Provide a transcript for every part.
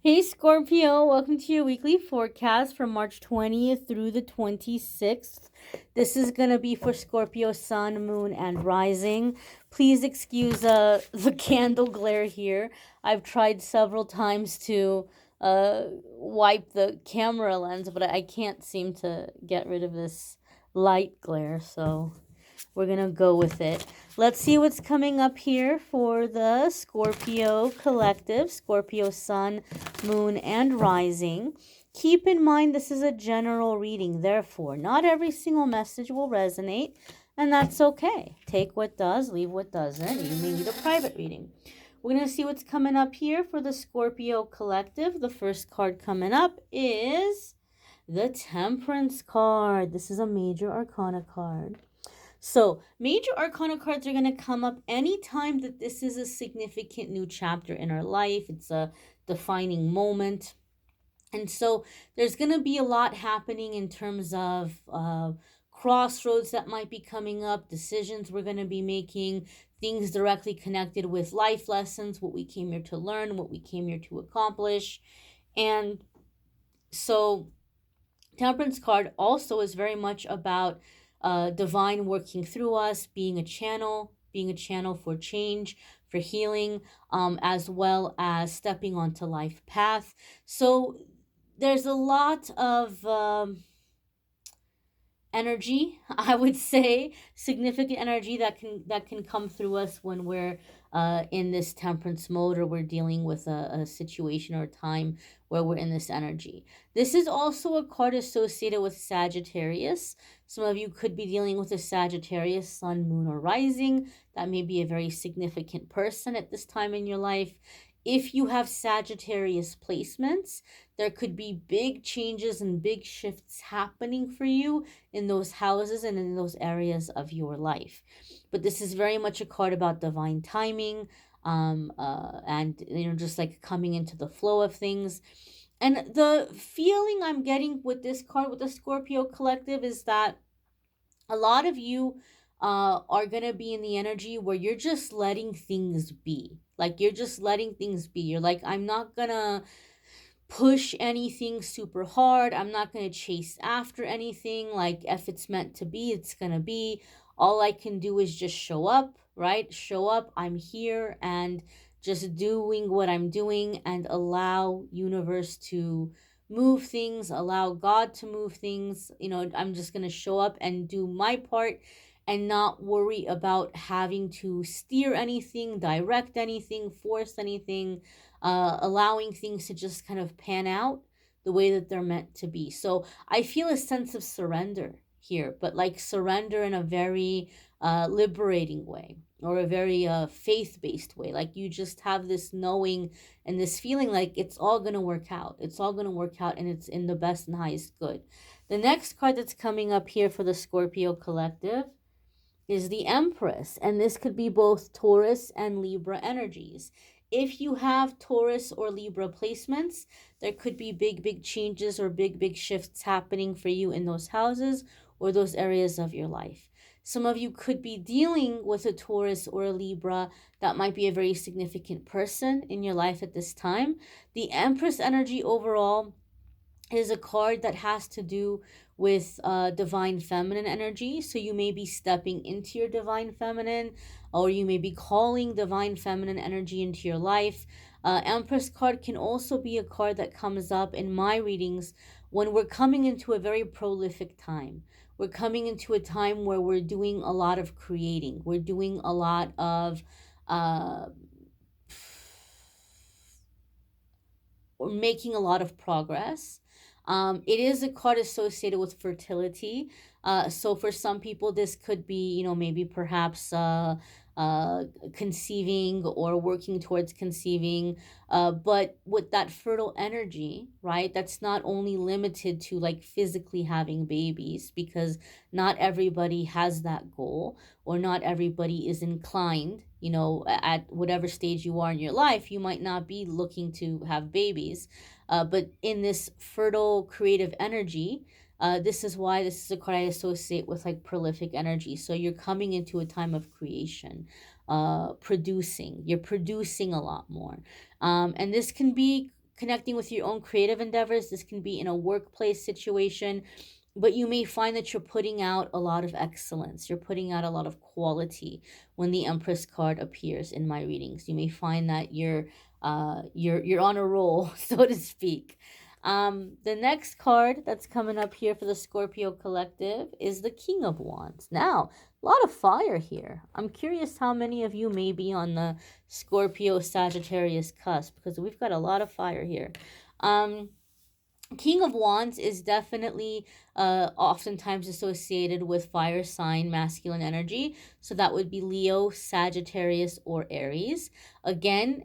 Hey Scorpio, welcome to your weekly forecast from March 20th through the 26th. This is going to be for Scorpio sun, moon, and rising. Please excuse the candle glare here. I've tried several times to wipe the camera lens, but I can't seem to get rid of this light glare, so we're going to go with it. Let's see what's coming up here for the Scorpio collective, Scorpio sun, moon, and rising. Keep in mind this is a general reading, therefore, not every single message will resonate, and that's okay. Take what does, leave what doesn't. You may need a private reading. We're going to see what's coming up here for the Scorpio collective. The first card coming up is the Temperance card. This is a major arcana card. So, major arcana cards are going to come up anytime that this is a significant new chapter in our life. It's a defining moment. And so, there's going to be a lot happening in terms of crossroads that might be coming up, decisions we're going to be making, things directly connected with life lessons, what we came here to learn, what we came here to accomplish. And so, Temperance card also is very much about divine working through us, being a channel for change, for healing, as well as stepping onto life path. So there's a lot of energy, I would say, significant energy that can come through us when we're in this temperance mode, or we're dealing with a situation or a time where we're in this energy. This is also a card associated with Sagittarius. Some of you could be dealing with a Sagittarius sun, moon, or rising. That may be a very significant person at this time in your life. If you have Sagittarius placements, there could be big changes and big shifts happening for you in those houses and in those areas of your life. But this is very much a card about divine timing, and just like coming into the flow of things. And the feeling I'm getting with this card, with the Scorpio collective, is that a lot of you are going to be in the energy where you're just letting things be. Like, you're just letting things be. You're like, I'm not going to push anything super hard. I'm not going to chase after anything. Like, if it's meant to be, it's going to be. All I can do is just show up, right? Show up. I'm here, and just doing what I'm doing, and allow universe to move things, allow God to move things. I'm just going to show up and do my part and not worry about having to steer anything, direct anything, force anything, allowing things to just kind of pan out the way that they're meant to be. So I feel a sense of surrender here, but like surrender in a very liberating way, or a very faith-based way. Like, you just have this knowing and this feeling like it's all going to work out. It's all going to work out, and it's in the best and highest good. The next card that's coming up here for the Scorpio collective is the Empress, and this could be both Taurus and Libra energies. If you have Taurus or Libra placements, there could be big changes or big shifts happening for you in those houses or those areas of your life. Some of you could be dealing with a Taurus or a Libra that might be a very significant person in your life at this time. The Empress energy overall is a card that has to do with divine feminine energy. So you may be stepping into your divine feminine, or you may be calling divine feminine energy into your life. Empress card can also be a card that comes up in my readings when we're coming into a very prolific time. We're coming into a time where we're doing a lot of creating. We're doing a lot of we're making a lot of progress. It is a card associated with fertility. So for some people, this could be, maybe perhaps conceiving or working towards conceiving. But with that fertile energy, right, that's not only limited to like physically having babies, because not everybody has that goal, or not everybody is inclined, at whatever stage you are in your life, you might not be looking to have babies. But in this fertile creative energy, this is why this is a card I associate with like prolific energy. So you're coming into a time of creation, producing. You're producing a lot more. And this can be connecting with your own creative endeavors. This can be in a workplace situation, but you may find that you're putting out a lot of excellence. You're putting out a lot of quality when the Empress card appears in my readings. You may find that you're on a roll, so to speak. The next card that's coming up here for the Scorpio collective is the King of Wands. Now, a lot of fire here. I'm curious how many of you may be on the Scorpio Sagittarius cusp, because we've got a lot of fire here. King of Wands is definitely oftentimes associated with fire sign masculine energy. So that would be Leo, Sagittarius, or Aries. Again,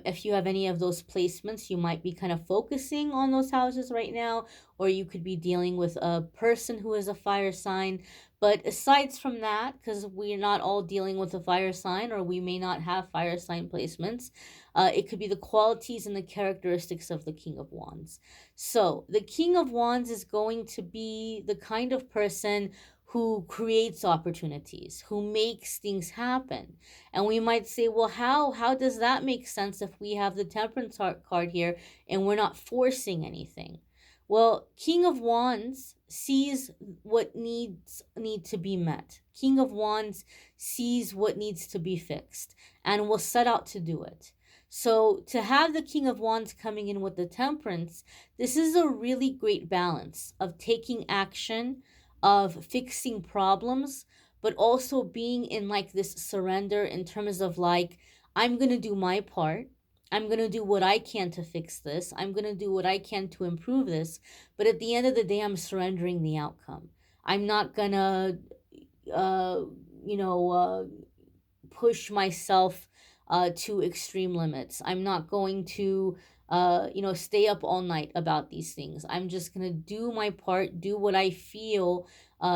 if you have any of those placements, you might be kind of focusing on those houses right now, or you could be dealing with a person who is a fire sign. But aside from that, because we're not all dealing with a fire sign, or we may not have fire sign placements, it could be the qualities and the characteristics of the King of Wands. So, the King of Wands is going to be the kind of person who creates opportunities, who makes things happen. And we might say, well, how does that make sense if we have the Temperance card here and we're not forcing anything? Well, King of Wands sees what need to be met. King of Wands sees what needs to be fixed and will set out to do it. So to have the King of Wands coming in with the Temperance, this is a really great balance of taking action, of fixing problems, but also being in like this surrender in terms of like, I'm going to do my part. I'm going to do what I can to fix this. I'm going to do what I can to improve this. But at the end of the day, I'm surrendering the outcome. I'm not going to, uh, you know, uh, push myself to extreme limits. I'm not going to, stay up all night about these things. I'm just going to do my part, do what I feel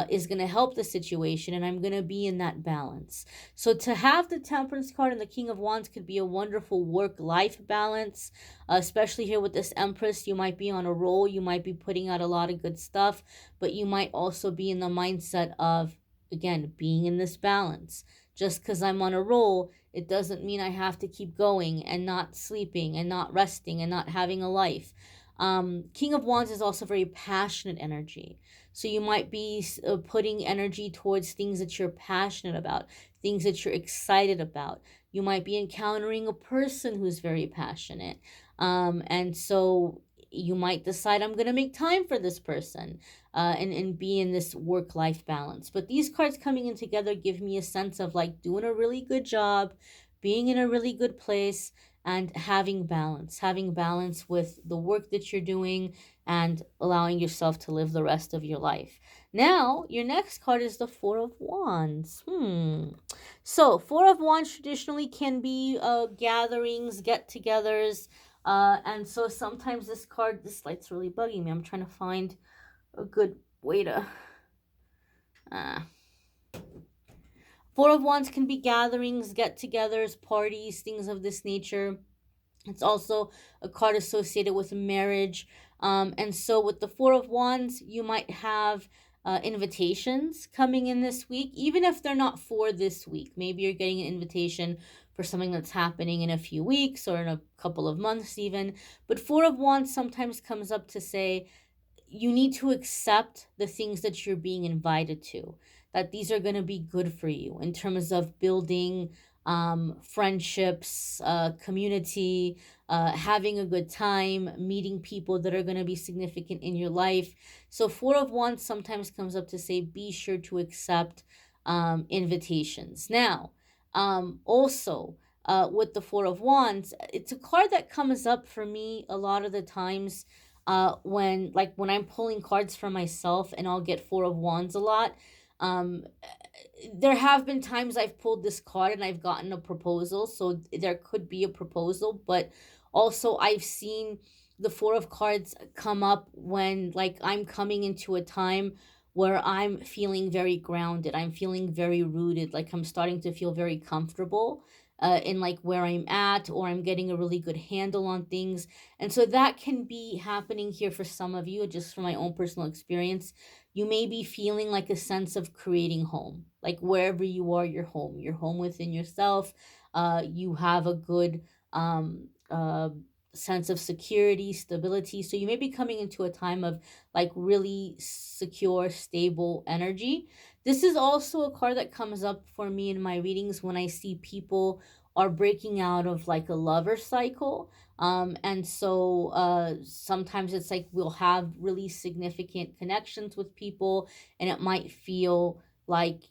is going to help the situation, and I'm going to be in that balance. So, to have the Temperance card and the King of Wands could be a wonderful work life balance, especially here with this Empress. You might be on a roll, you might be putting out a lot of good stuff, but you might also be in the mindset of, again, being in this balance. Just because I'm on a roll, it doesn't mean I have to keep going and not sleeping and not resting and not having a life. King of Wands is also very passionate energy. So you might be putting energy towards things that you're passionate about, things that you're excited about. You might be encountering a person who's very passionate. And so you might decide, I'm going to make time for this person and be in this work life balance. But these cards coming in together give me a sense of like doing a really good job, being in a really good place, and having balance with the work that you're doing and allowing yourself to live the rest of your life. Now, your next card is the Four of Wands. So, Four of Wands traditionally can be gatherings, get togethers. And so sometimes this light's really bugging me. I'm trying to find a good way to. Uh. Four of Wands can be gatherings, get togethers, parties, things of this nature. It's also a card associated with marriage. And so with the Four of Wands, you might have invitations coming in this week, even if they're not for this week. Maybe you're getting an invitation for something that's happening in a few weeks or in a couple of months even. But Four of Wands sometimes comes up to say, you need to accept the things that you're being invited to, that these are going to be good for you in terms of building friendships, community, having a good time, meeting people that are going to be significant in your life. So, Four of Wands sometimes comes up to say, be sure to accept invitations. Now, also, with the Four of Wands, it's a card that comes up for me a lot of the times when I'm pulling cards for myself, and I'll get Four of Wands a lot. um there have been times I've pulled this card and I've gotten a proposal, so there could be a proposal, but also I've seen the Four of Cards come up when like I'm coming into a time where I'm feeling very grounded, I'm feeling very rooted, like I'm starting to feel very comfortable in like where I'm at, or I'm getting a really good handle on things. And so that can be happening here for some of you, just from my own personal experience. You may be feeling like a sense of creating home, like wherever you are, you're home within yourself. You have a good sense of security, stability. So you may be coming into a time of like really secure, stable energy. This is also a card that comes up for me in my readings when I see people are breaking out of like a lover cycle. And so sometimes it's like we'll have really significant connections with people, and it might feel like,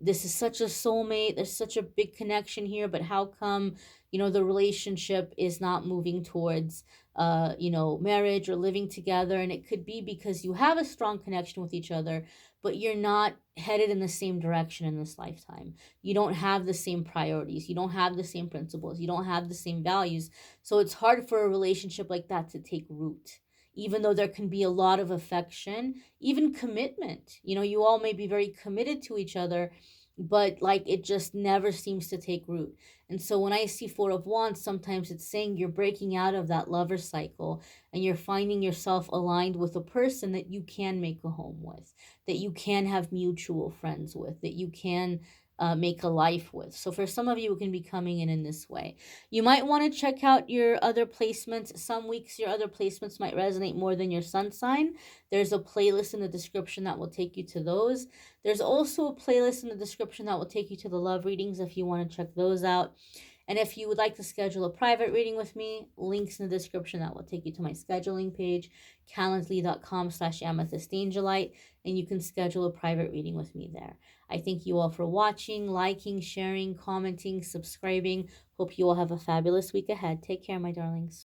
this is such a soulmate, there's such a big connection here, but how come, the relationship is not moving towards marriage or living together? And it could be because you have a strong connection with each other, but you're not headed in the same direction in this lifetime. You don't have the same priorities, you don't have the same principles, you don't have the same values. So it's hard for a relationship like that to take root, even though there can be a lot of affection, even commitment. You all may be very committed to each other, but like it just never seems to take root. And so when I see Four of Wands, sometimes it's saying you're breaking out of that lover cycle, and you're finding yourself aligned with a person that you can make a home with, that you can have mutual friends with, that you can make a life with. So for some of you, it can be coming in this way. You might want to check out your other placements. Some weeks your other placements might resonate more than your sun sign. There's a playlist in the description that will take you to those. There's also a playlist in the description that will take you to the love readings if you want to check those out. And if you would like to schedule a private reading with me, links in the description that will take you to my scheduling page, calendly.com/amethystangelite, and you can schedule a private reading with me there. I thank you all for watching, liking, sharing, commenting, subscribing. Hope you all have a fabulous week ahead. Take care, my darlings.